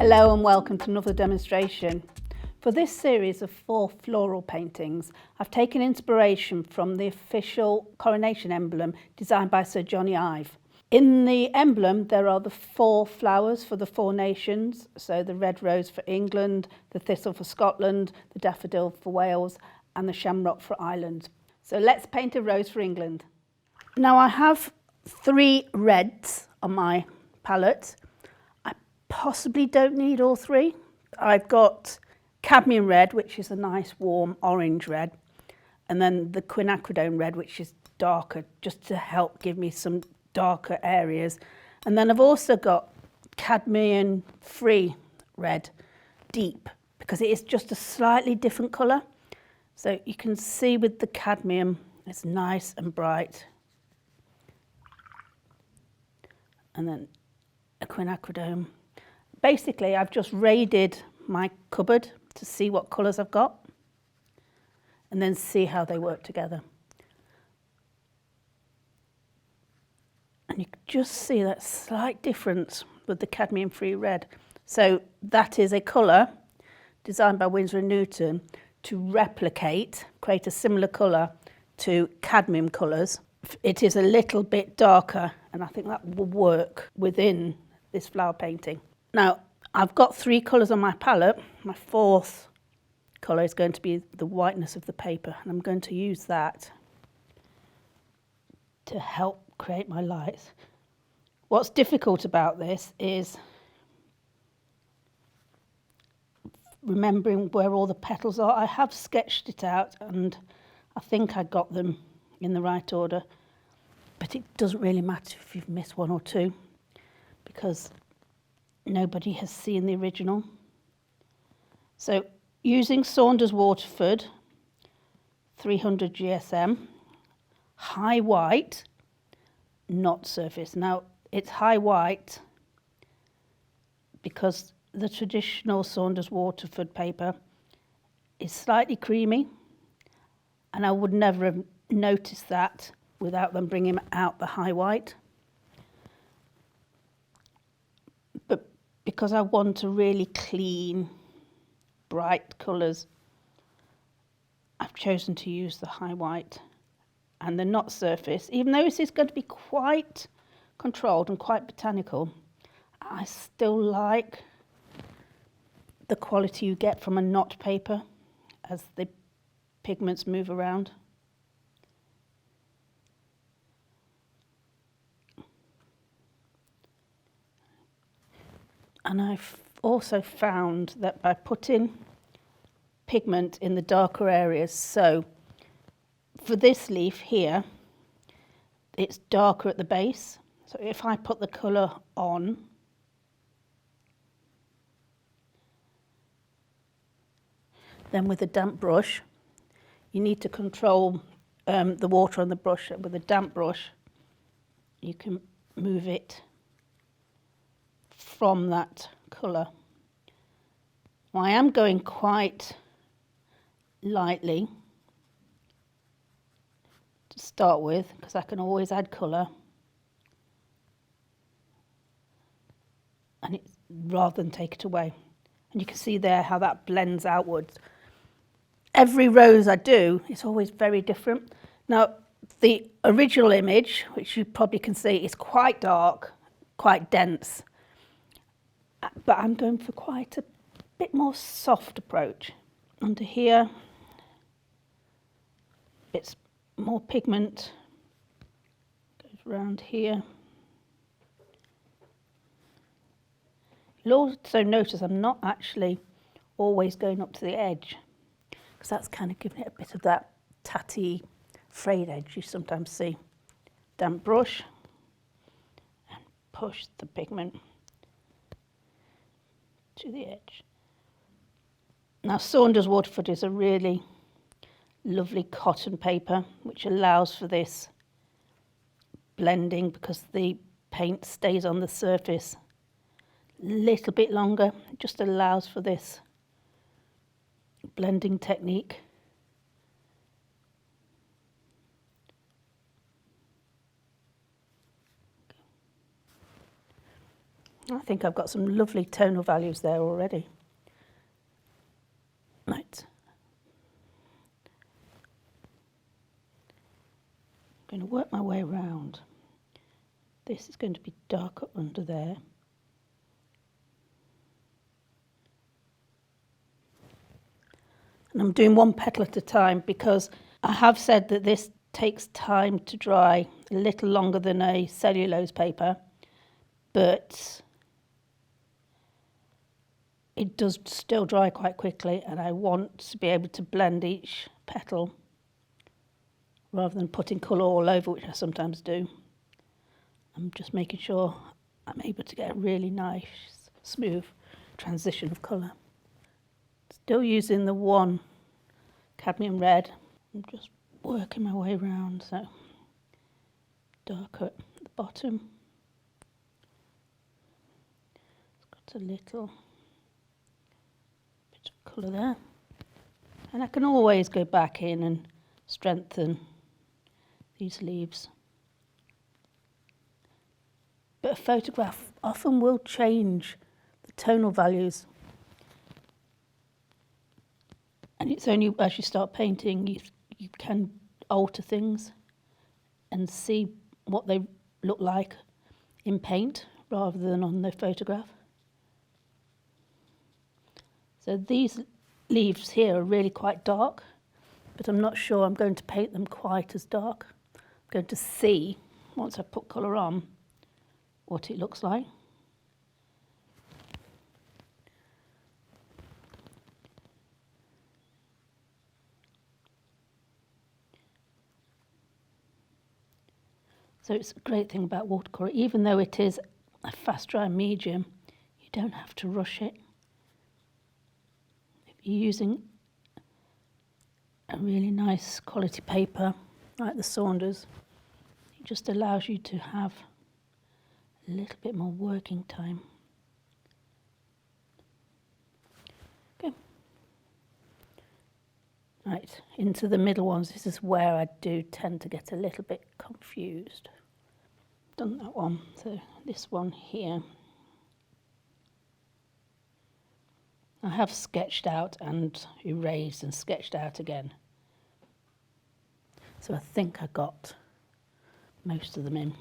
Hello and welcome to another demonstration. For this series of 4 floral paintings, I've taken inspiration from the official coronation emblem designed by Sir Johnny Ive. In the emblem there are the 4 flowers for the 4 nations, so the red rose for England, the thistle for Scotland, the daffodil for Wales and the shamrock for Ireland. So let's paint a rose for England. Now I have 3 reds on my palette. Possibly don't need all 3. I've got cadmium red, which is a nice warm orange red, and then the quinacridone red, which is darker, just to help give me some darker areas. And then I've also got cadmium free red, deep, because it is just a slightly different colour. So you can see with the cadmium, it's nice and bright. And then a quinacridone. Basically, I've just raided my cupboard to see what colours I've got and then see how they work together. And you can just see that slight difference with the cadmium-free red. So that is a colour designed by Winsor & Newton to replicate, create a similar colour to cadmium colours. It is a little bit darker, and I think that will work within this flower painting. Now, I've got 3 colours on my palette. My 4th colour is going to be the whiteness of the paper, and I'm going to use that to help create my lights. What's difficult about this is remembering where all the petals are. I have sketched it out, and I think I got them in the right order, but it doesn't really matter if you've missed 1 or 2, because nobody has seen the original. So using Saunders Waterford 300 GSM, high white, not surface. Now it's high white because the traditional Saunders Waterford paper is slightly creamy, and I would never have noticed that without them bringing out the high white. But because I want a really clean, bright colours, I've chosen to use the high white and the not surface. Even though this is going to be quite controlled and quite botanical, I still like the quality you get from a not paper as the pigments move around. And I've also found that by putting pigment in the darker areas, so for this leaf here, it's darker at the base. So if I put the colour on, then with a damp brush, you need to control the water on the brush. With a damp brush, you can move it from that colour. Well, I am going quite lightly to start with, because I can always add colour, and it's rather than take it away. And you can see there how that blends outwards. Every rose I do is always very different. Now, the original image, which you probably can see, is quite dark, quite dense. But I'm going for quite a bit more soft approach. Under here, it's more pigment, goes around here. You'll also notice I'm not actually always going up to the edge, because that's kind of giving it a bit of that tatty, frayed edge you sometimes see. Damp brush, and push the pigment to the edge. Now, Saunders Waterford is a really lovely cotton paper, which allows for this blending because the paint stays on the surface a little bit longer. It just allows for this blending technique. I think I've got some lovely tonal values there already. Right. I'm going to work my way around. This is going to be darker under there. And I'm doing one petal at a time because I have said that this takes time to dry, a little longer than a cellulose paper, but it does still dry quite quickly, and I want to be able to blend each petal rather than putting colour all over, which I sometimes do. I'm just making sure I'm able to get a really nice, smooth transition of colour. Still using the one cadmium red. I'm just working my way around, so darker at the bottom. It's got a little bit of colour there. And I can always go back in and strengthen these leaves. But a photograph often will change the tonal values. And it's only as you start painting you can alter things and see what they look like in paint rather than on the photograph. So these leaves here are really quite dark, but I'm not sure I'm going to paint them quite as dark. I'm going to see, once I put colour on, what it looks like. So it's a great thing about watercolour, even though it is a fast dry medium, you don't have to rush it. If you're using a really nice quality paper like the Saunders, it just allows you to have a little bit more working time. Okay. Right, into the middle ones. This is where I do tend to get a little bit confused. Done that one, so this one here. I have sketched out and erased and sketched out again. So I think I got most of them in.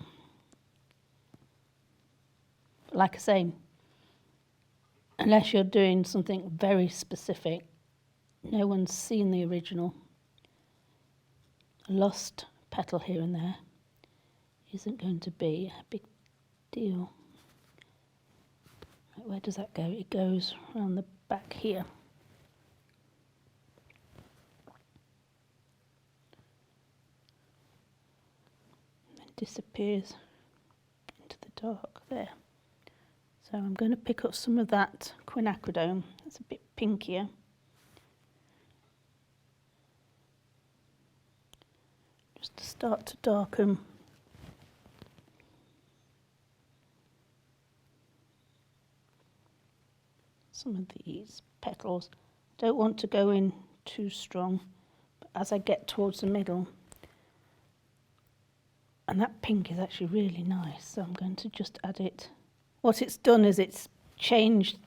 But like I say, unless you're doing something very specific, no one's seen the original. A lost petal here and there isn't going to be a big deal. Right, where does that go? It goes around the back here. And disappears into the dark there. So I'm going to pick up some of that quinacridone. It's a bit pinkier. Just to start to darken some of these petals. Don't want to go in too strong, but as I get towards the middle, and that pink is actually really nice, so I'm going to just add it. What it's done is it's changed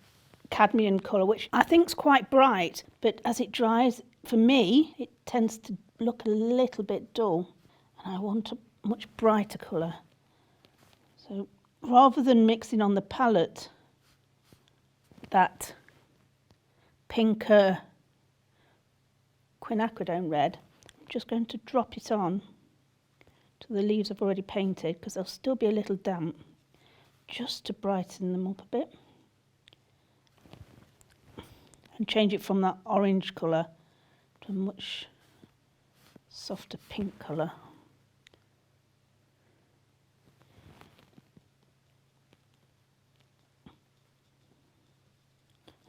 cadmium colour, which I think is quite bright, but as it dries, for me, it tends to look a little bit dull, and I want a much brighter colour. So rather than mixing on the palette that pinker quinacridone red, I'm just going to drop it on to the leaves I've already painted, because they'll still be a little damp, just to brighten them up a bit. And change it from that orange colour to a much softer pink colour.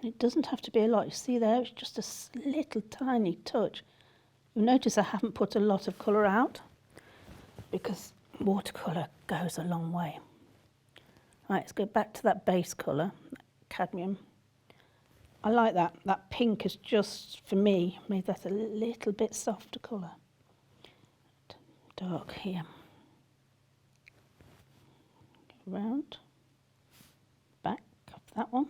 It doesn't have to be a lot. You see there, it's just a little tiny touch. You'll notice I haven't put a lot of colour out because watercolour goes a long way. Right, let's go back to that base colour, cadmium. I like that. That pink has just, for me, made that a little bit softer colour. Dark here. Go round, back. that one.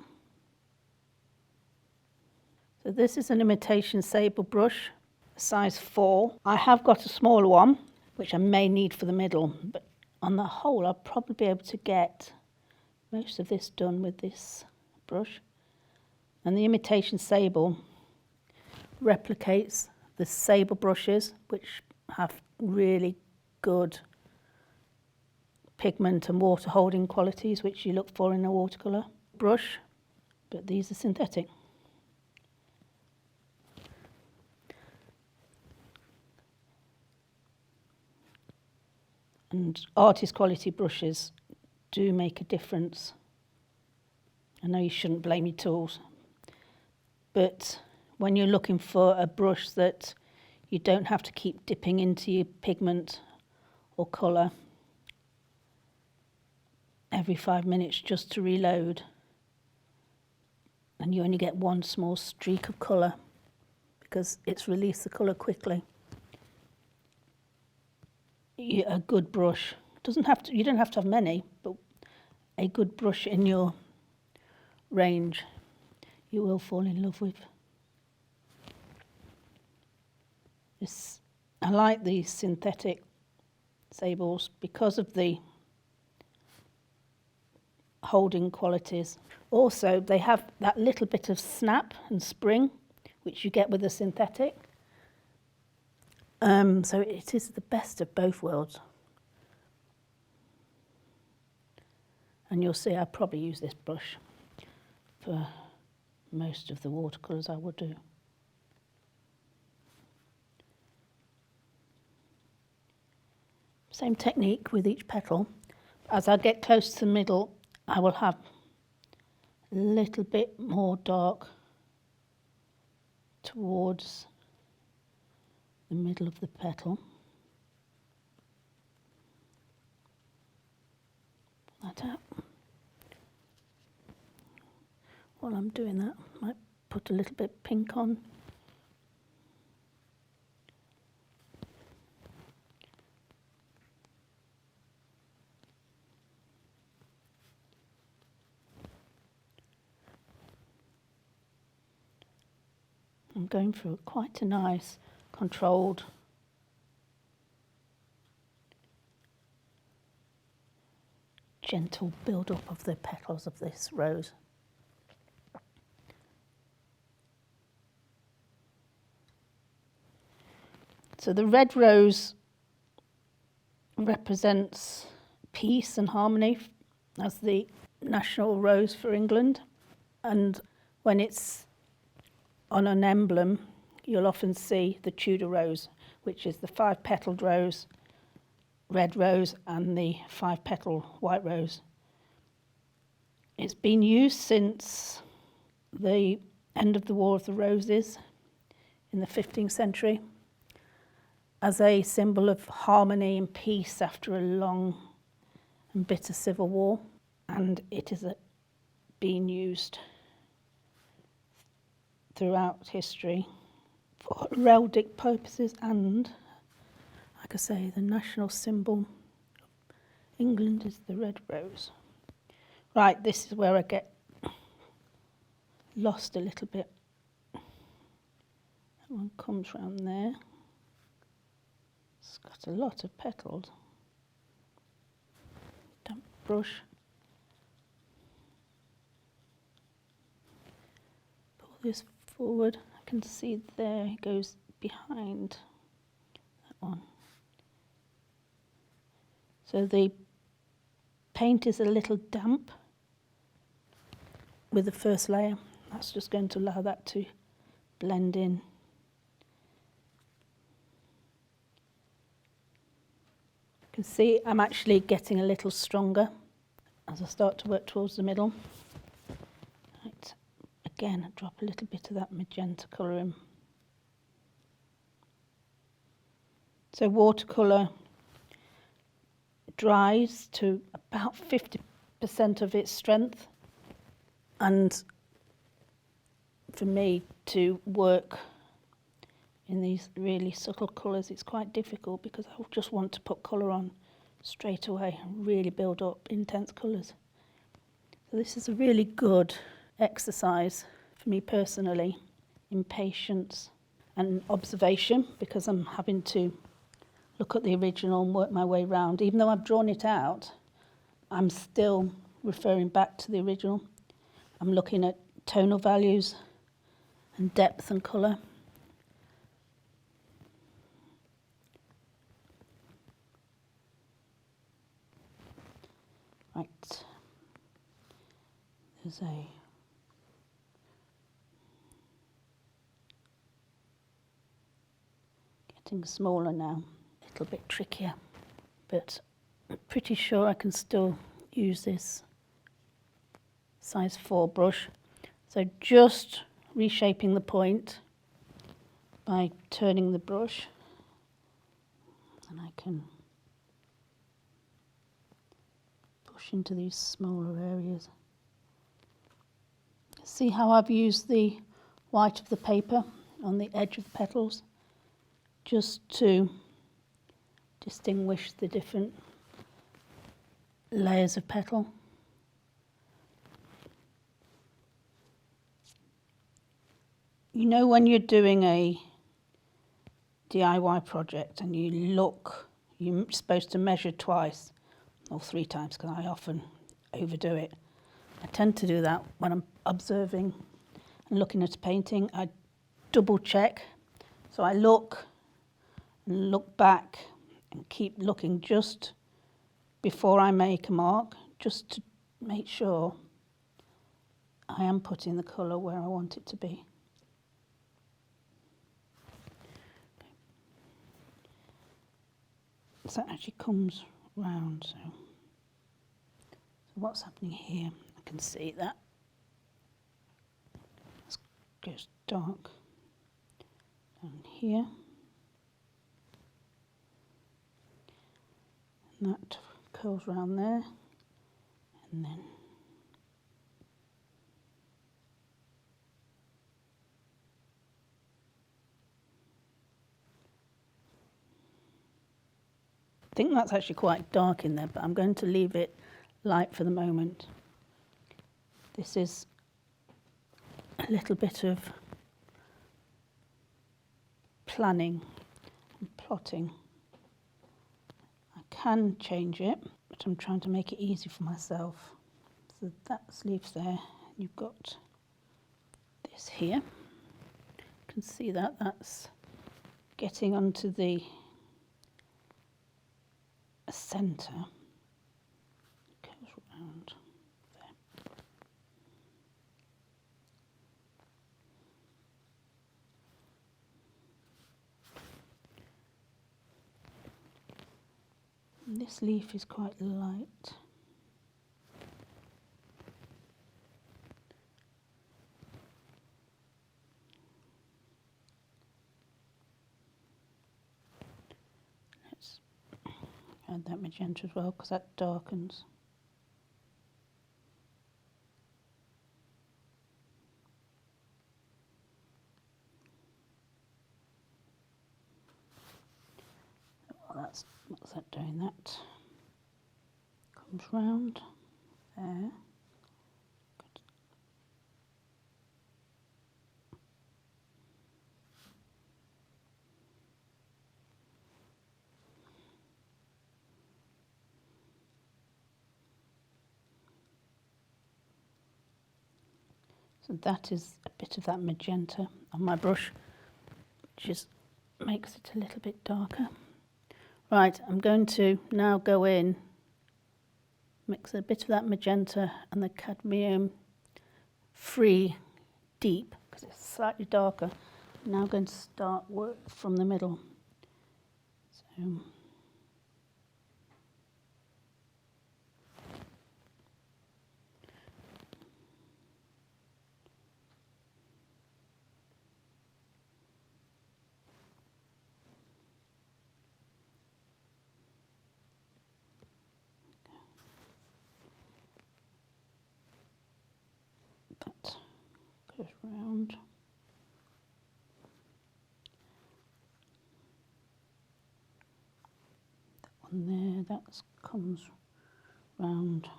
So this is an imitation sable brush, size 4. I have got a smaller one, which I may need for the middle, but on the whole I'll probably be able to get most of this done with this brush. And the imitation sable replicates the sable brushes, which have really good pigment and water holding qualities, which you look for in a watercolour brush, but these are synthetic. And artist quality brushes do make a difference. I know you shouldn't blame your tools, but when you're looking for a brush that you don't have to keep dipping into your pigment or colour every 5 minutes just to reload, and you only get one small streak of colour because it's released the colour quickly. A good brush doesn't have to, you don't have to have many, but a good brush in your range you will fall in love with. I like these synthetic sables because of the holding qualities. Also, they have that little bit of snap and spring which you get with the synthetic. So it is the best of both worlds. And you'll see I'll probably use this brush for most of the watercolours I will do. Same technique with each petal. As I get close to the middle, I will have a little bit more dark towards the middle of the petal. Pull that out. While I'm doing that, I might put a little bit pink on. I'm going through quite a nice, controlled gentle build-up of the petals of this rose. So the red rose represents peace and harmony as the national rose for England, and when it's on an emblem you'll often see the Tudor rose, which is the 5-petaled rose, red rose, and the 5-petal white rose. It's been used since the end of the War of the Roses in the 15th century as a symbol of harmony and peace after a long and bitter civil war, and it is being used throughout history for heraldic purposes, and like I say, the national symbol of England is the red rose. Right, this is where I get lost a little bit. That one comes round there. It's got a lot of petals. Damp brush. Pull this forward. I can see there it goes behind that one. So the paint is a little damp with the first layer. That's just going to allow that to blend in. You can see I'm actually getting a little stronger as I start to work towards the middle. Right. Again, I drop a little bit of that magenta colour in. So watercolour dries to about 50% of its strength, and for me to work in these really subtle colours it's quite difficult because I just want to put colour on straight away and really build up intense colours. So this is a really good exercise for me personally in patience and observation, because I'm having to look at the original and work my way round. Even though I've drawn it out, I'm still referring back to the original. I'm looking at tonal values and depth and colour. Right, there's getting smaller now, a little bit trickier, but I'm pretty sure I can still use this size 4 brush. So just reshaping the point by turning the brush, and I can push into these smaller areas. See how I've used the white of the paper on the edge of the petals just to distinguish the different layers of petal. You know, when you're doing a DIY project and you're supposed to measure twice or 3 times, because I often overdo it. I tend to do that when I'm observing and looking at a painting. I double check. So I look and look back and keep looking just before I make a mark, just to make sure I am putting the colour where I want it to be. So that actually comes round. So what's happening here? I can see that it goes dark down here, and that curls round there, and then I think that's actually quite dark in there, but I'm going to leave it light for the moment. This is a little bit of planning and plotting. I can change it, but I'm trying to make it easy for myself. So that sleeve's there. You've got this here. You can see that that's getting onto the centre. It goes round there. And this leaf is quite light. Let's add that magenta as well, because that darkens. Well, what's that doing? That comes round there. Good. So that is a bit of that magenta on my brush, which just makes it a little bit darker. Right, I'm going to now go in, mix a bit of that magenta and the cadmium free deep, because it's slightly darker. I'm now going to start work from the middle. So that goes round. That one there, that comes round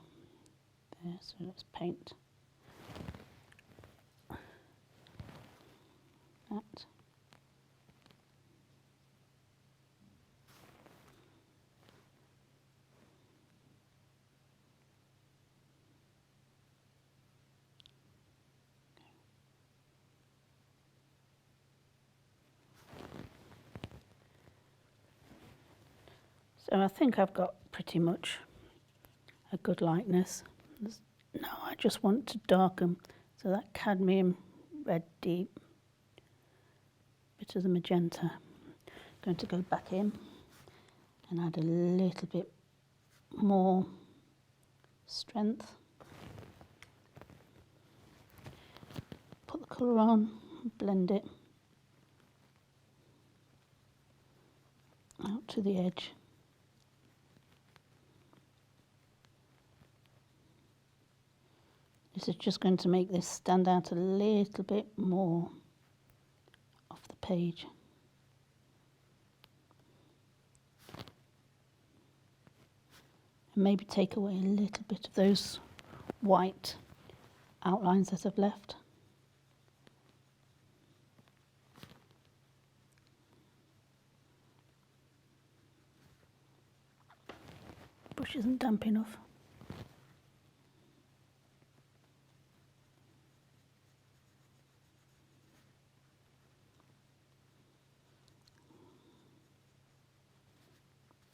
there, so let's paint that. So I think I've got pretty much a good likeness. Now I just want to darken, so that cadmium red deep, bit of the magenta. I'm going to go back in and add a little bit more strength. Put the colour on, blend it out to the edge. This is just going to make this stand out a little bit more off the page. And maybe take away a little bit of those white outlines that I've left. Brush isn't damp enough.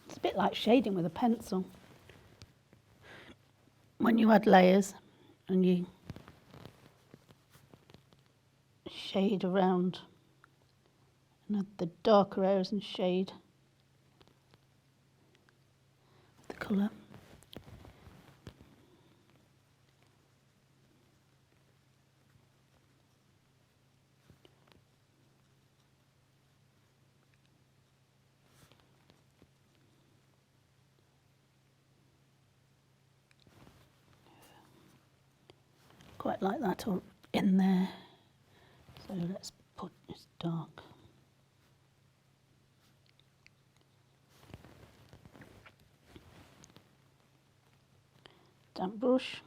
It's a bit like shading with a pencil. When you add layers and you shade around and add the darker areas and shade the colour. Quite like that all in there. So let's put this dark. Damp brush.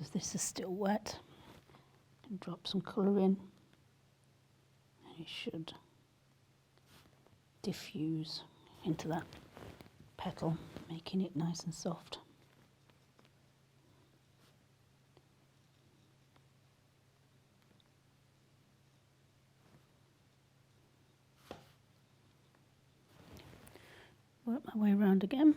As this is still wet, and drop some colour in, and it should diffuse into that petal, making it nice and soft. Work my way around again.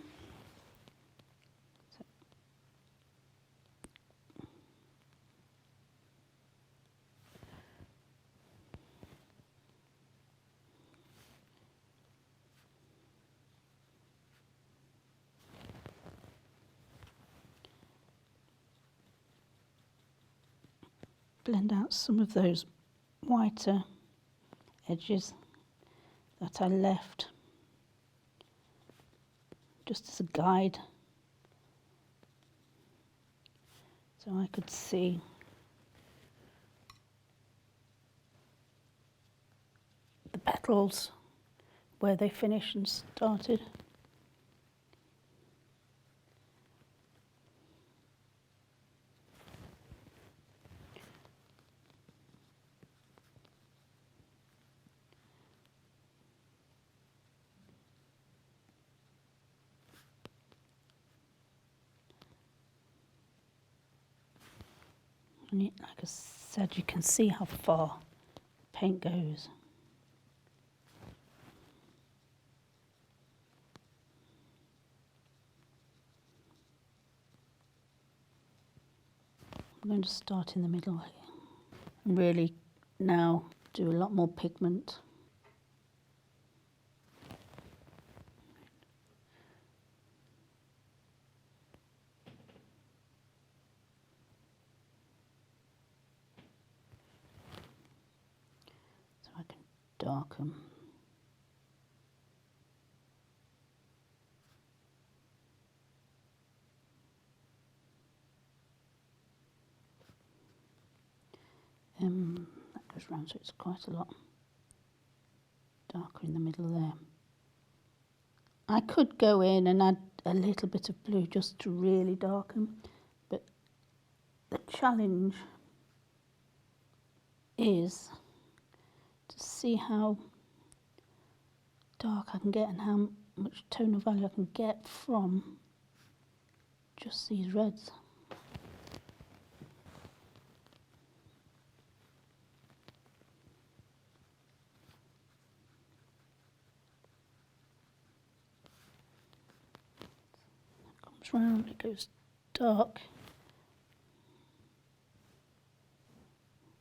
Blend out some of those whiter edges that I left just as a guide, so I could see the petals where they finished and started. And like I said, you can see how far paint goes. I'm going to start in the middle here and really now do a lot more pigment. So I can darken. That goes round, so it's quite a lot darker in the middle there. I could go in and add a little bit of blue just to really darken, but the challenge is to see how dark I can get and how much tonal value I can get from just these reds. It comes round, it goes dark,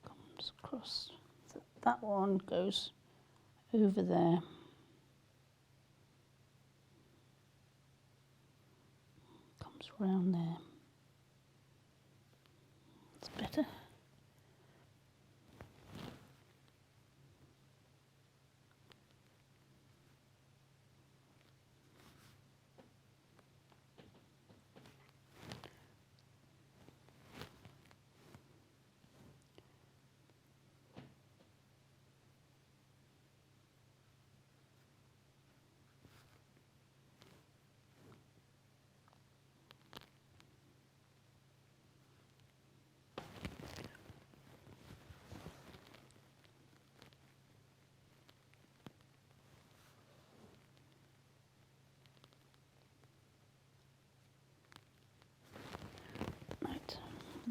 comes across. So that one goes over there. Around there. It's better.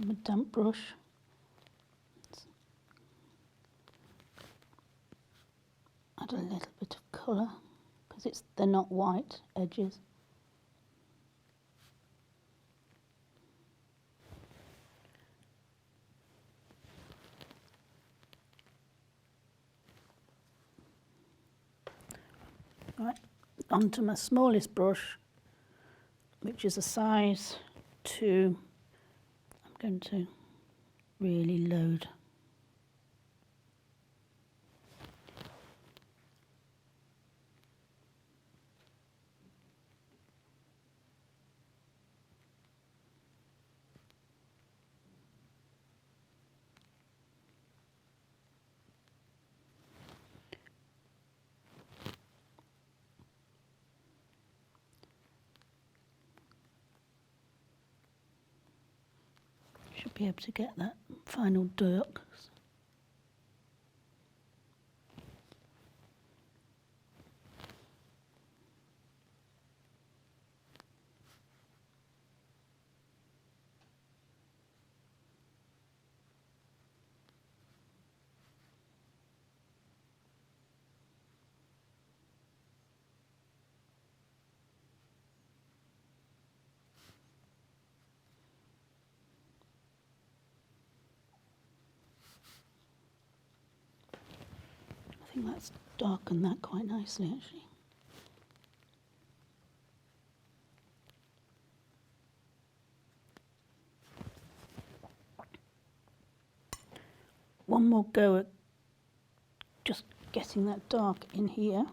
A damp brush. Add a little bit of colour because they're not white edges. Right, onto my smallest brush, which is a size 2. I'm going to really load. Should be able to get that final dark. I think that's darkened that quite nicely actually. One more go at just getting that dark in here,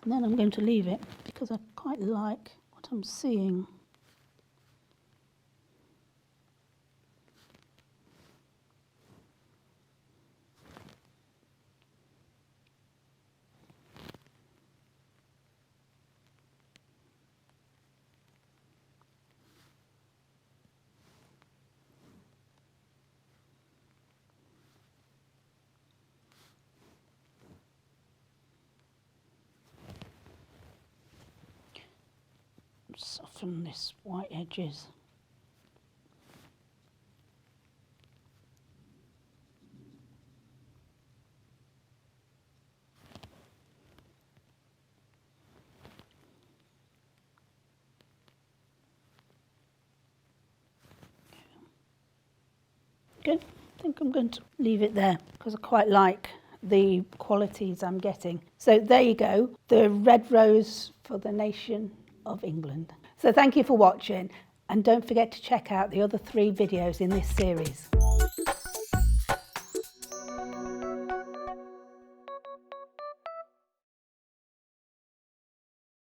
and then I'm going to leave it because I quite like what I'm seeing. Soften this white edges. Good. I think I'm going to leave it there because I quite like the qualities I'm getting. So there you go, the red rose for the nation of England. So thank you for watching, and don't forget to check out the other 3 videos in this series.